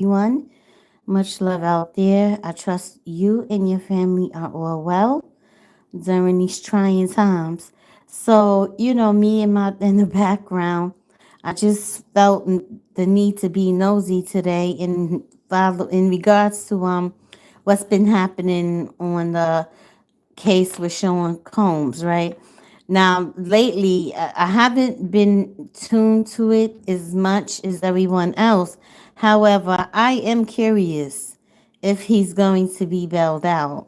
everyone. Much love out there. I trust you and your family are all well during these trying times. So, me and my in the background, I just felt the need to be nosy today in regards to what's been happening on the case with Sean Combs, right? Now, lately, I haven't been tuned to it as much as everyone else. However, I am curious if he's going to be bailed out.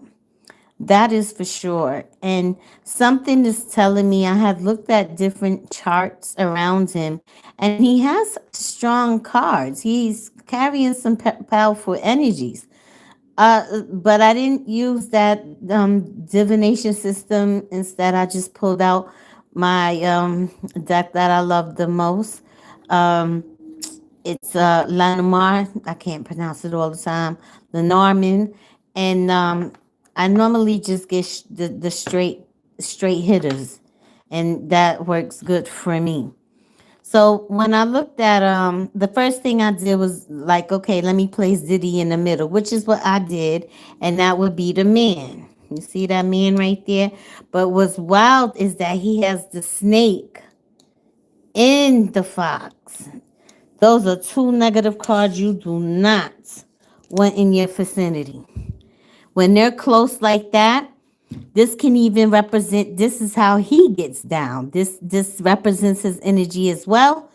That is for sure. And something is telling me I have looked at different charts around him, and he has strong cards. He's carrying some powerful energies. But I didn't use that divination system. Instead, I just pulled out my deck that I love the most. Um, it's Lanamar. I can't pronounce it all the time. Lenormand, and I normally just get the straight hitters, and that works good for me. So when I looked at the first thing I did was like, okay, let me place Diddy in the middle, which is what I did, and that would be the man. You see that man right there? But what's wild is that he has the snake in the fox. Those are two negative cards you do not want in your vicinity. When they're close like that, this can even represent this is how he gets down. This represents his energy as well,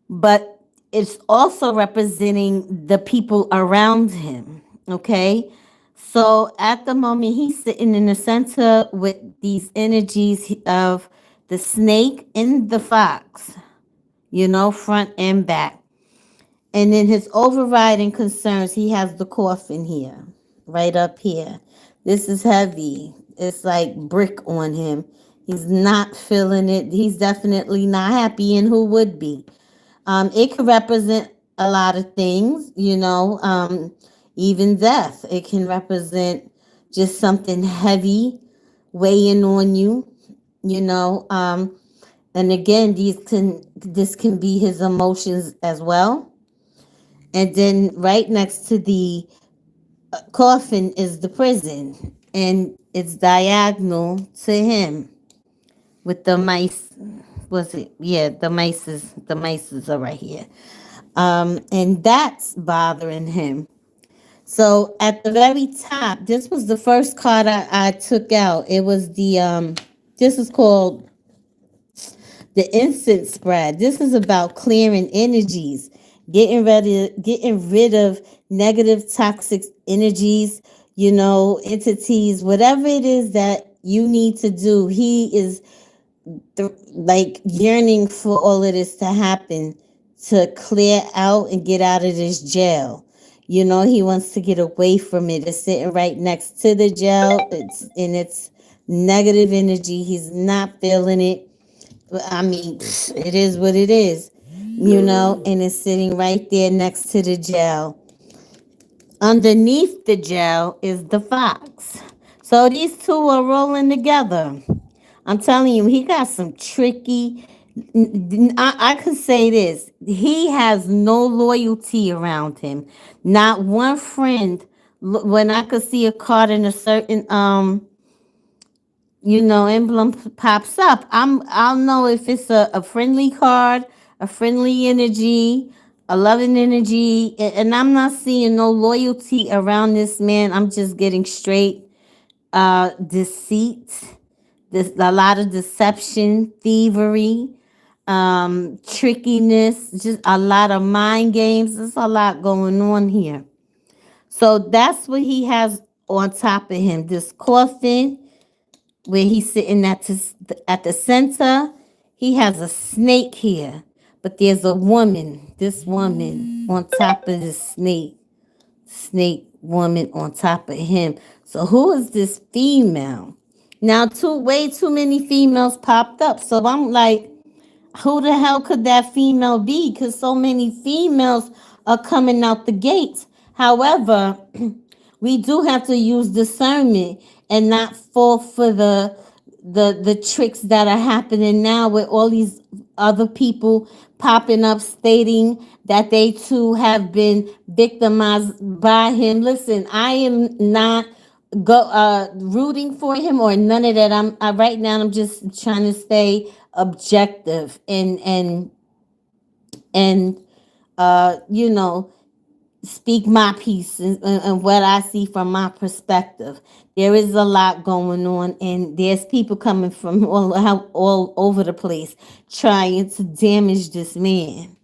but it's also representing the people around him. Okay. So at the moment, he's sitting in the center with these energies of the snake and the fox, front and back. And then his overriding concerns, he has the coffin here, right up here. This is heavy. It's like brick on him. He's not feeling it. He's definitely not happy, and who would be? It could represent a lot of things, even death. It can represent just something heavy weighing on you, you know. And again, this can be his emotions as well. And then right next to the coffin is the prison, and it's diagonal to him with the mice. Was it? Yeah, the mices are right here. And that's bothering him. So at the very top, this was the first card I took out. It was this is called the incense spread. This is about clearing energies, getting rid of negative toxic energies, entities, whatever it is that you need to do. He is like yearning for all of this to happen, to clear out and get out of this jail. He wants to get away from it. It's sitting right next to the jail. It's negative energy. He's not feeling it. I mean, it is what it is, and it's sitting right there next to the jail. Underneath the jail is the fox. So these two are rolling together. I'm telling you, he got some tricky. I could say this. He has no loyalty around him. Not one friend. When I could see a card in a certain emblem pops up, I'll know if it's a friendly card, a friendly energy, a loving energy, and I'm not seeing no loyalty around this man. I'm just getting straight deceit, this a lot of deception, thievery, trickiness, just a lot of mind games. There's a lot going on here. So that's what he has on top of him. This coffin where he's sitting at the center. He has a snake here, but there's a woman. This woman on top of the snake woman on top of him. So who is this female? Now, way too many females popped up. So I'm like, who the hell could that female be? Because so many females are coming out the gates. However, we do have to use discernment and not fall for the tricks that are happening now with all these other people popping up stating that they too have been victimized by him. Listen, I am not go rooting for him or none of that. Right now I'm just trying to stay objective and you know, speak my piece and what I see from my perspective. There is a lot going on, and there's people coming from all over the place trying to damage this man.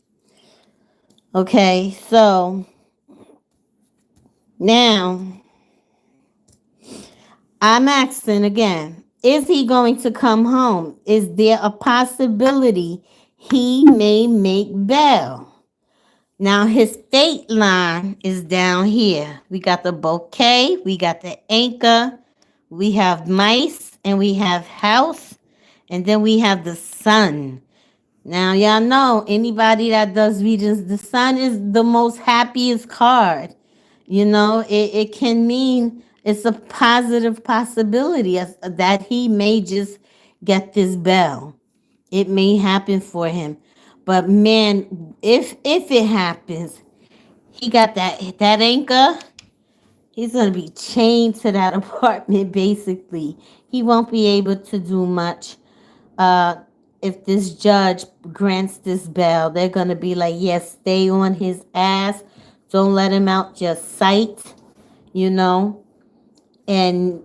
Okay, so now I'm asking again: is he going to come home? Is there a possibility he may make bail? Now his fate line is down here. We got the bouquet, we got the anchor, we have mice, and we have house, and then we have the sun. Now y'all know anybody that does readings, the sun is the most happiest card. You know, it can mean it's a positive possibility that he may just get this bell. It may happen for him. But man, if it happens, he got that anchor. He's gonna be chained to that apartment. Basically, he won't be able to do much. Uh, if this judge grants this bail, they're gonna be like, yes, stay on his ass. Don't let him out your sight. You know, and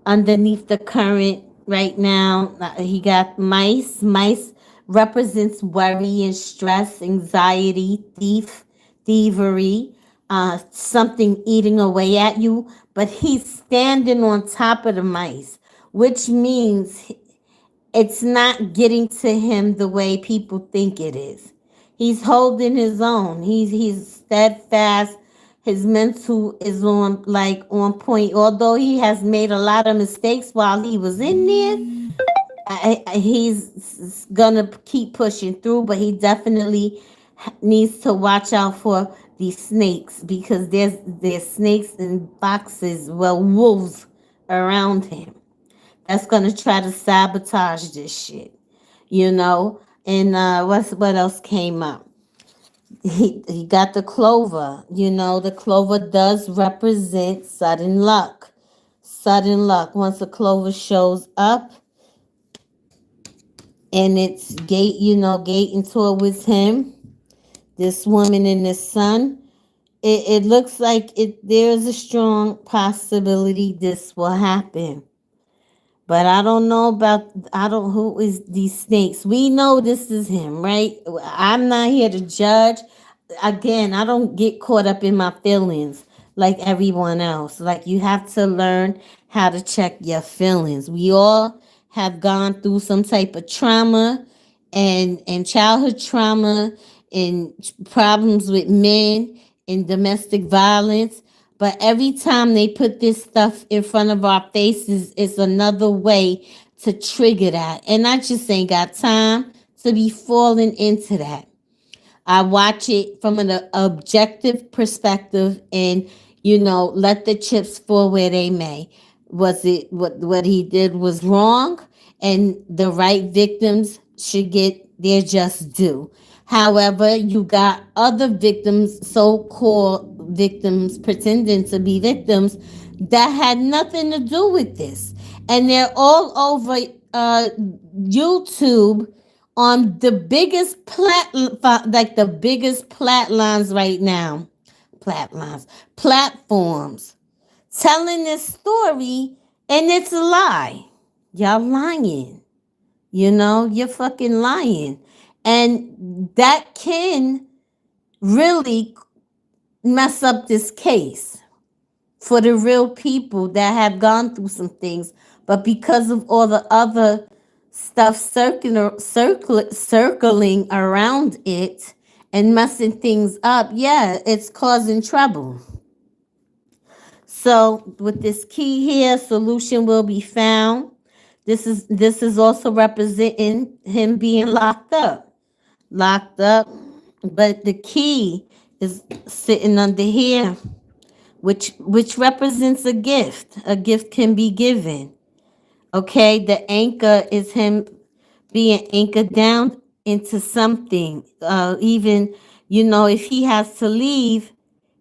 underneath the current right now, he got mice. Mice represents worry and stress, anxiety, thievery, something eating away at you. But he's standing on top of the mice, which means it's not getting to him the way people think it is. He's holding his own. He's steadfast. His mental is on point. Although he has made a lot of mistakes while he was in there, he's gonna keep pushing through. But he definitely needs to watch out for these snakes because there's snakes and foxes, well, wolves around him that's gonna try to sabotage this shit, you know. And what else came up? He got the clover. You know, the clover does represent sudden luck. Sudden luck. Once a clover shows up and it's gating towards him, this woman and this son, it looks like there's a strong possibility this will happen. But I don't know about who is these snakes. We know this is him, right? I'm not here to judge. Again, I don't get caught up in my feelings like everyone else. Like you have to learn how to check your feelings. We all have gone through some type of trauma and childhood trauma and problems with men and domestic violence. But every time they put this stuff in front of our faces, it's another way to trigger that. And I just ain't got time to be falling into that. I watch it from an objective perspective and, let the chips fall where they may. Was it what he did was wrong and the right victims should get their just due. However, you got other victims, so-called victims, pretending to be victims that had nothing to do with this. And they're all over YouTube on the biggest platforms right now, platforms, telling this story, and it's a lie. Y'all lying. You're fucking lying. And that can really mess up this case for the real people that have gone through some things. But because of all the other stuff circling around it and messing things up, yeah, it's causing trouble. So with this key here, solution will be found. This is also representing him being locked up, but the key is sitting under here, which represents a gift. A gift can be given. Okay, the anchor is him being anchored down into something. Even, if he has to leave,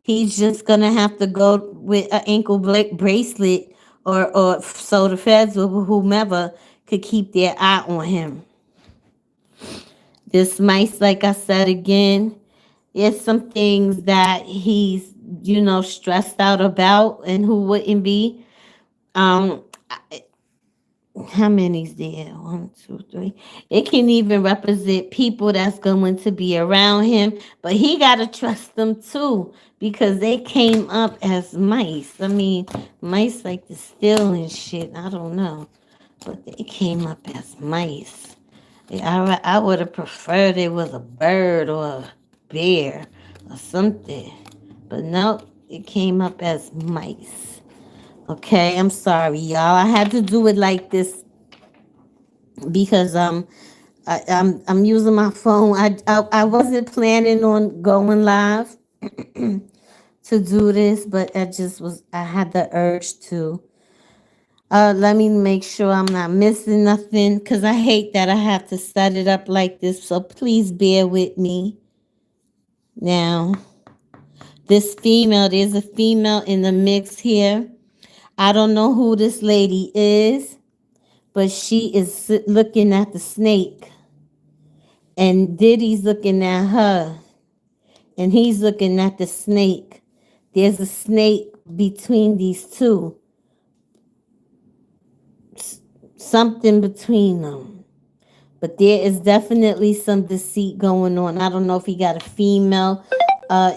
he's just gonna have to go with an ankle bracelet, or so the feds or whomever could keep their eye on him. This mice, like I said again, there's some things that he's, stressed out about, and who wouldn't be. Um, how many's there? One, two, three. It can even represent people that's going to be around him, but he gotta trust them too because they came up as mice. I mean, mice like to steal and shit. I don't know, but they came up as mice. I would have preferred it was a bird or a bear or something, but no, it came up as mice. Okay, I'm sorry, y'all. I had to do it like this because I'm using my phone. I wasn't planning on going live to do this, but I had the urge to. Let me make sure I'm not missing nothing because I hate that I have to set it up like this. So please bear with me. Now, there's a female in the mix here. I don't know who this lady is, but she is looking at the snake, and Diddy's looking at her, and he's looking at the snake. There's a snake between these two, something between them. But there is definitely some deceit going on. I don't know if he got a female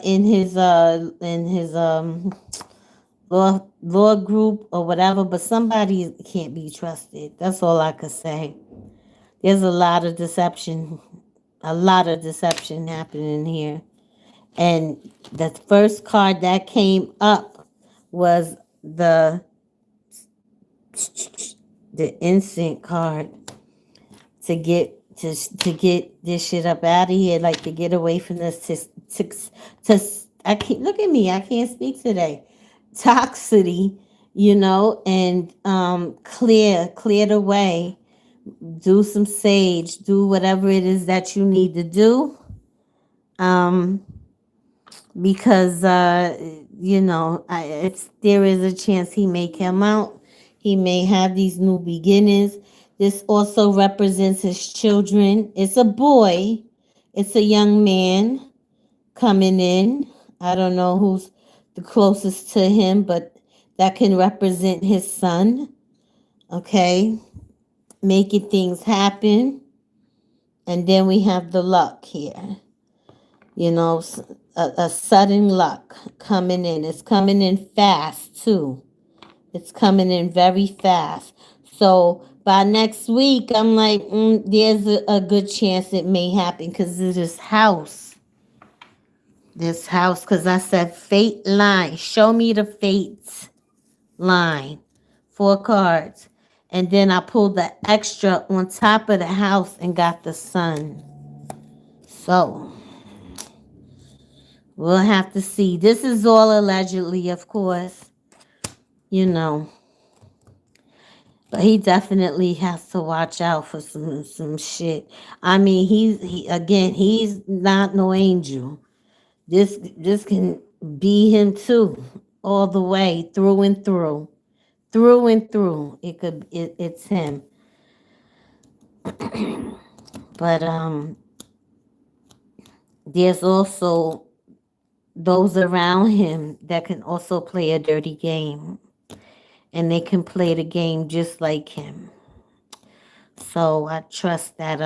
in his law group or whatever, but somebody can't be trusted. That's all I could say. There's a lot of deception happening here. And the first card that came up was the instant card to get this shit up out of here, like to get away from this to I can't look at me, I can't speak today. Toxicity, and clear the way. Do some sage, do whatever it is that you need to do. Um because there is a chance he may come out. He may have these new beginnings. This also represents his children. It's a boy. It's a young man coming in. I don't know who's the closest to him, but that can represent his son. Okay, making things happen. And then we have the luck here. A sudden luck coming in. It's coming in fast too. It's coming in very fast. So by next week, I'm like, there's a good chance it may happen because of this house. This house, because I said fate line. Show me the fates line. 4 cards. And then I pulled the extra on top of the house and got the sun. So we'll have to see. This is all allegedly, of course, you know. But he definitely has to watch out for some shit. I mean, he's not no angel. This can be him too, all the way through and through, through and through. It's him. But there's also those around him that can also play a dirty game, and they can play the game just like him. So I trust that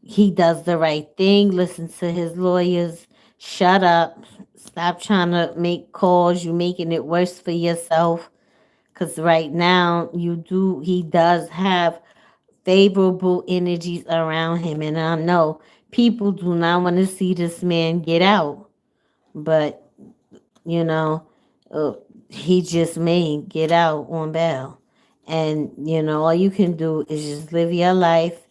he does the right thing, listen to his lawyers, shut up, stop trying to make calls, you're making it worse for yourself. Because right now he does have favorable energies around him, and I know people do not want to see this man get out, but you know, uh, he just may get out on bail. And, all you can do is just live your life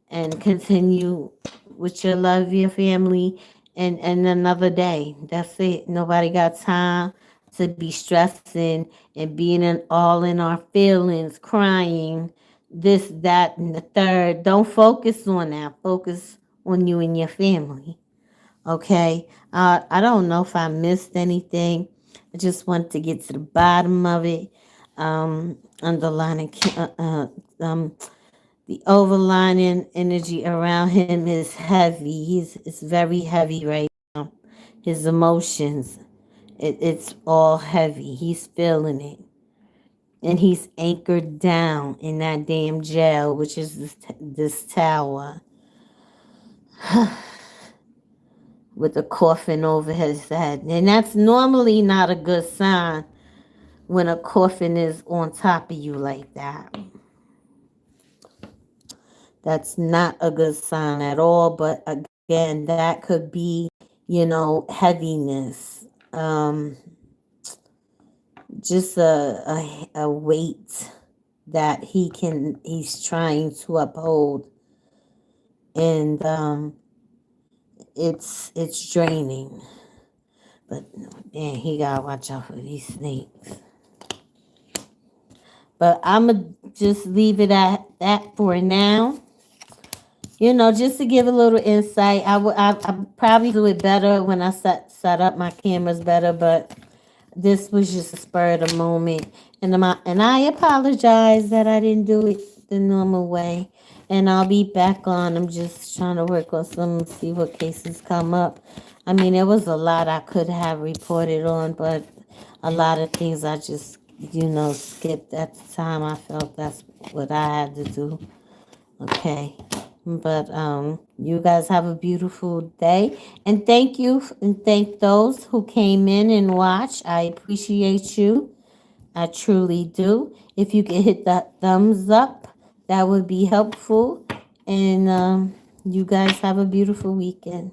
and continue with your love, your family, and another day. That's it. Nobody got time to be stressing and being all in our feelings, crying. this, that, and the third. Don't focus on that. Focus on you and your family. Okay. I don't know if I missed anything. I just want to get to the bottom of it. Underlining, the overlining energy around him is heavy. It's very heavy right now. His emotions, it's all heavy. He's feeling it. And he's anchored down in that damn jail, which is this tower, with a coffin over his head. And that's normally not a good sign when a coffin is on top of you like that. That's not a good sign at all. But again, that could be, heaviness. Just a weight that he's trying to uphold. And it's draining. But man, he gotta watch out for these snakes. But I'ma just leave it at that for now. Just to give a little insight. I probably do it better when I set up my cameras better, but this was just a spur of the moment, and I apologize that I didn't do it the normal way. And I'll be back on. I'm just trying to work on some, see what cases come up. I mean, there was a lot I could have reported on, but a lot of things I just, skipped at the time. I felt that's what I had to do. Okay. But you guys have a beautiful day, and thank you, and thank those who came in and watched. I appreciate you. I truly do. If you could hit that thumbs up, that would be helpful. And you guys have a beautiful weekend.